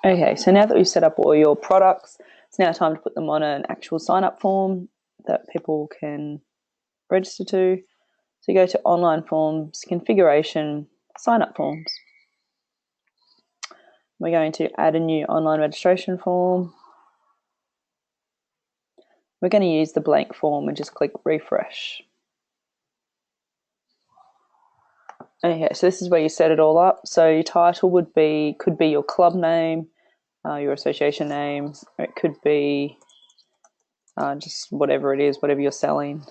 Okay, so now that we've set up all your products, it's now time to put them on an actual sign-up form that people can register to. So you go to Online Forms, Configuration, Sign-up Forms. We're going to add a new online registration form. We're going to use the blank form and just click Refresh. Okay, so this is where you set it all up. So your title could be your club name, your association name. It could be just whatever it is, whatever you're selling.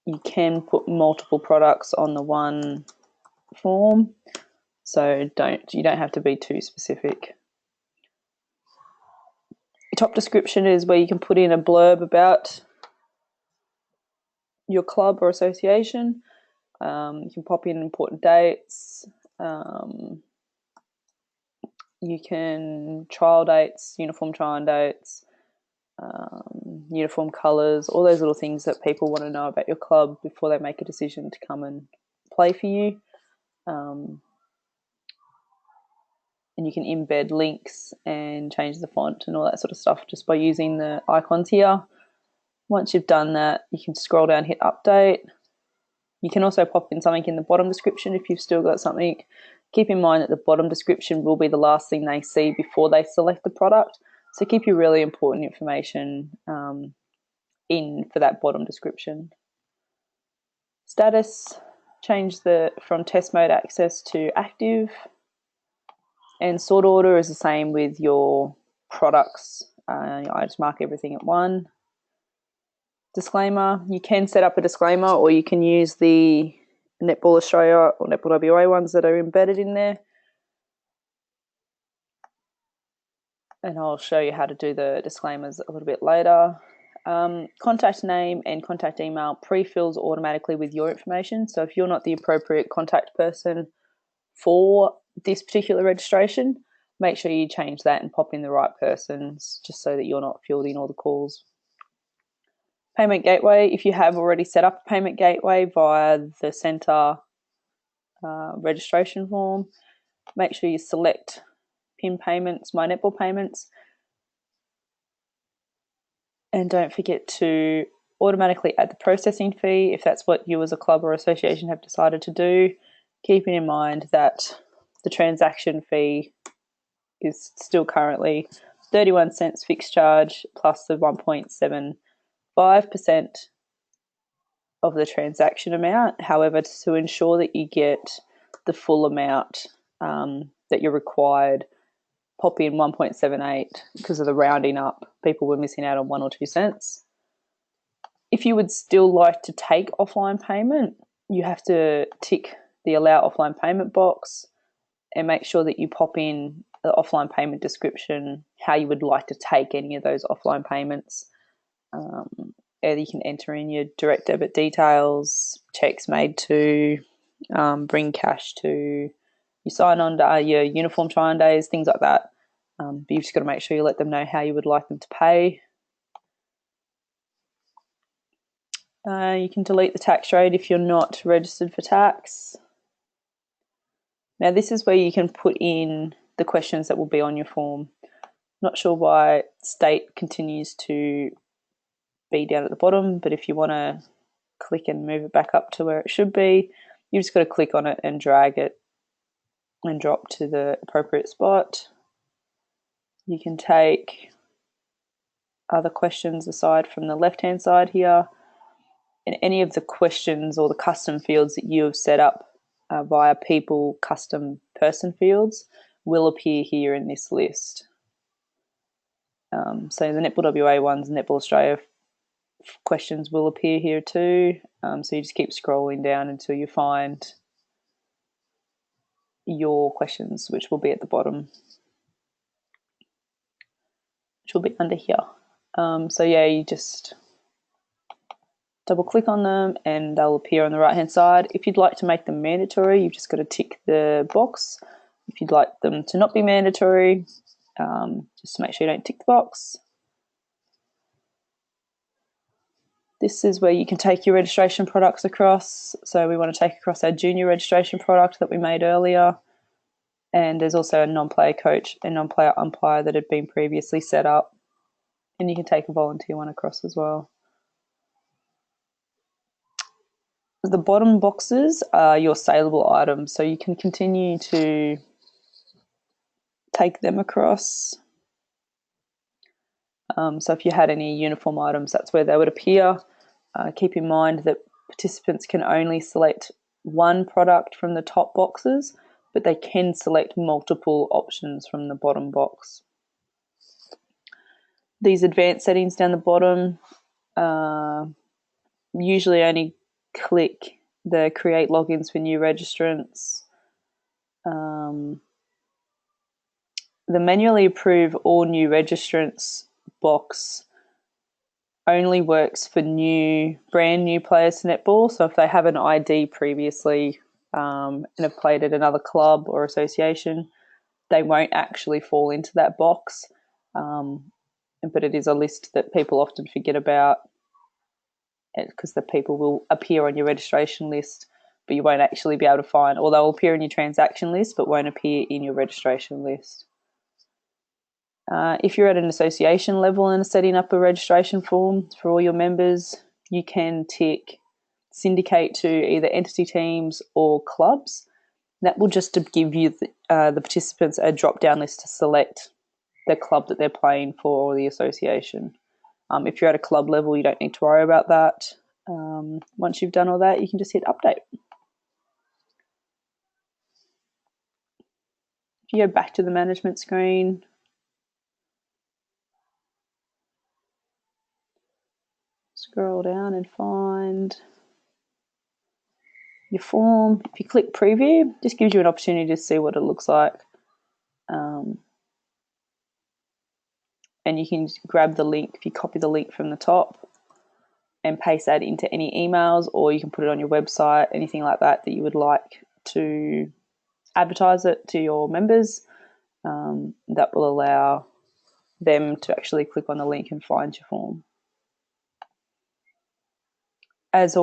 You can put multiple products on the one form, so you don't have to be too specific. Your top description is where you can put in a blurb about your club or association. You can pop in important dates. You can trial dates, uniform trial dates, uniform colours, all those little things that people want to know about your club before they make a decision to come and play for you. And you can embed links and change the font and all that sort of stuff just by using the icons here. Once you've done that, you can scroll down, hit update. You can also pop in something in the bottom description if you've still got something. Keep in mind that the bottom description will be the last thing they see before they select the product. So keep your really important information in for that bottom description. Status, change from test mode access to active. And sort order is the same with your products. I just mark everything at 1. Disclaimer, you can set up a disclaimer or you can use the Netball Australia or Netball WA ones that are embedded in there. And I'll show you how to do the disclaimers a little bit later. Contact name and contact email pre-fills automatically with your information. So if you're not the appropriate contact person for this particular registration, make sure you change that and pop in the right persons just so that you're not fielding all the calls. Payment gateway, if you have already set up a payment gateway via the centre registration form, make sure you select PIN payments, MyNetball payments, and don't forget to automatically add the processing fee if that's what you as a club or association have decided to do, keeping in mind that the transaction fee is still currently 31 cents fixed charge plus the 1.75% of the transaction amount. However, to ensure that you get the full amount that you're required, pop in 1.78 because of the rounding up. People were missing out on 1 or 2 cents. If you would still like to take offline payment, you have to tick the allow offline payment box and make sure that you pop in the offline payment description, how you would like to take any of those offline payments. You can enter in your direct debit details, checks made to, bring cash to, you sign on to your uniform try-on days, things like that. But you've just got to make sure you let them know how you would like them to pay. You can delete the tax rate if you're not registered for tax. Now this is where you can put in the questions that will be on your form. Not sure why state continues to be down at the bottom, but if you want to click and move it back up to where it should be, you just got to click on it and drag it and drop to the appropriate spot. You can take other questions aside from the left-hand side here, and any of the questions or the custom fields that you have set up via people custom person fields will appear here in this list. So the Netball WA ones, Netball Australia questions will appear here too. So you just keep scrolling down until you find your questions, which will be at the bottom, which will be under here. So yeah, you just double click on them and they'll appear on the right hand side. If you'd like to make them mandatory, you've just got to tick the box. If you'd like them to not be mandatory, just make sure you don't tick the box. This is where you can take your registration products across. So we want to take across our junior registration product that we made earlier. And there's also a non-player coach and non-player umpire that had been previously set up, and you can take a volunteer one across as well. The bottom boxes are your saleable items, so you can continue to take them across. So if you had any uniform items, that's where they would appear. Keep in mind that participants can only select one product from the top boxes, but they can select multiple options from the bottom box. These advanced settings down the bottom, usually only click the create logins for new registrants. The manually approve all new registrants box only works for brand new players to netball. So if they have an ID previously and have played at another club or association, they won't actually fall into that box. But it is a list that people often forget about, because the people will appear on your registration list, but you won't actually be able to find, or they'll appear in your transaction list but won't appear in your registration list. If you're at an association level and setting up a registration form for all your members, you can tick syndicate to either entity teams or clubs. That will just give you the participants a drop-down list to select the club that they're playing for or the association. If you're at a club level, you don't need to worry about that. Once you've done all that, you can just hit update. If you go back to the management screen, scroll down and find your form. If you click preview, it just gives you an opportunity to see what it looks like. And you can grab the link, if you copy the link from the top and paste that into any emails, or you can put it on your website, anything like that you would like to advertise it to your members. That will allow them to actually click on the link and find your form. As